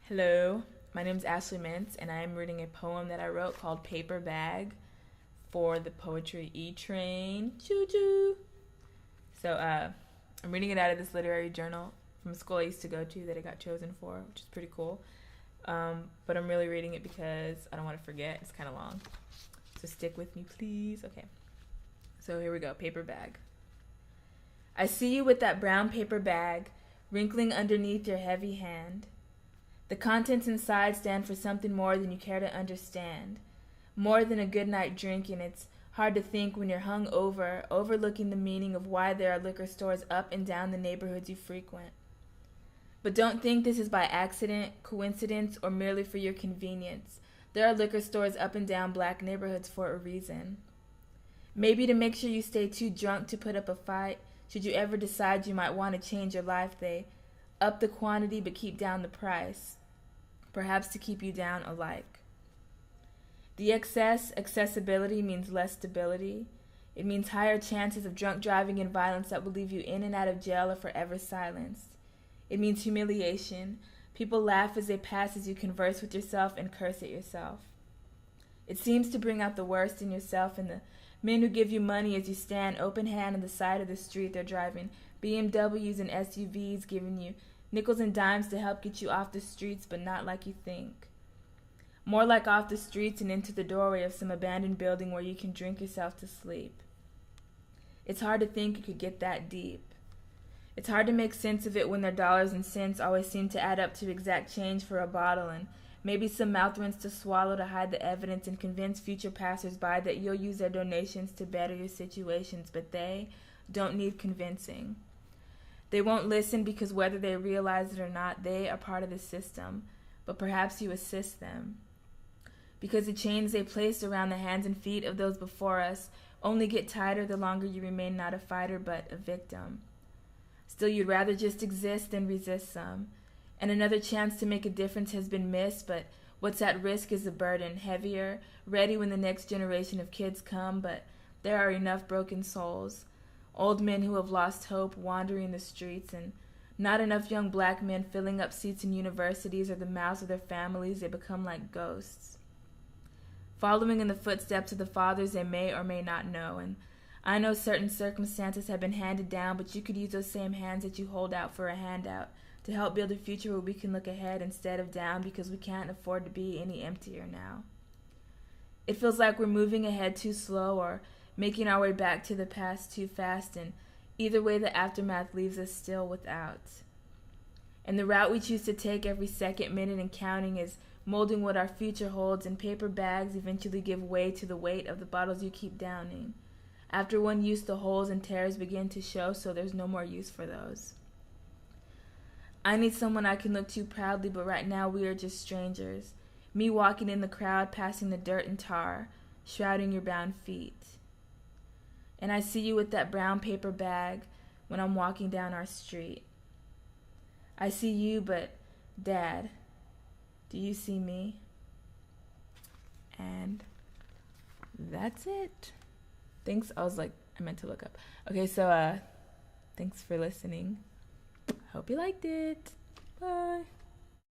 Hello, my name is Ashley Mintz, and I am reading a poem that I wrote called Paper Bag for the Poetry E-Train. Choo choo! I'm reading it out of this literary journal from a school I used to go to that I got chosen for, which is pretty cool. But I'm really reading it because I don't want to forget. It's kind of long. So stick with me, please. Okay. So here we go. Paper Bag. I see you with that brown paper bag, wrinkling underneath your heavy hand. The contents inside stand for something more than you care to understand. More than a good night drinking, it's hard to think when you're hungover, overlooking the meaning of why there are liquor stores up and down the neighborhoods you frequent. But don't think this is by accident, coincidence, or merely for your convenience. There are liquor stores up and down black neighborhoods for a reason. Maybe to make sure you stay too drunk to put up a fight, should you ever decide you might want to change your life, they up the quantity but keep down the price, perhaps to keep you down alike. The accessibility means less stability. It means higher chances of drunk driving and violence that will leave you in and out of jail or forever silenced. It means humiliation. People laugh as they pass as you converse with yourself and curse at yourself. It seems to bring out the worst in yourself and the men who give you money as you stand open hand on the side of the street. They're driving BMWs and SUVs, giving you nickels and dimes to help get you off the streets, but not like you think. More like off the streets and into the doorway of some abandoned building where you can drink yourself to sleep. It's hard to think it could get that deep. It's hard to make sense of it when their dollars and cents always seem to add up to exact change for a bottle and maybe some mouth rinse to swallow to hide the evidence and convince future passersby that you'll use their donations to better your situations, but they don't need convincing. They won't listen because whether they realize it or not, they are part of the system, but perhaps you assist them. Because the chains they placed around the hands and feet of those before us only get tighter the longer you remain not a fighter but a victim. Still, you'd rather just exist than resist some. And another chance to make a difference has been missed, but what's at risk is a burden, heavier, ready when the next generation of kids come, but there are enough broken souls. Old men who have lost hope wandering the streets, and not enough young black men filling up seats in universities or the mouths of their families. They become like ghosts, following in the footsteps of the fathers they may or may not know. And I know certain circumstances have been handed down, but you could use those same hands that you hold out for a handout to help build a future where we can look ahead instead of down, because we can't afford to be any emptier now. It feels like we're moving ahead too slow or making our way back to the past too fast, and either way the aftermath leaves us still without. And the route we choose to take every second, minute, and counting is molding what our future holds, and paper bags eventually give way to the weight of the bottles you keep downing. After one use, the holes and tears begin to show, so there's no more use for those. I need someone I can look to proudly, but right now we are just strangers. Me walking in the crowd, passing the dirt and tar, shrouding your bound feet. And I see you with that brown paper bag when I'm walking down our street. I see you, but Dad, do you see me? And that's it. Thanks. I meant to look up. Okay, so thanks for listening. Hope you liked it. Bye.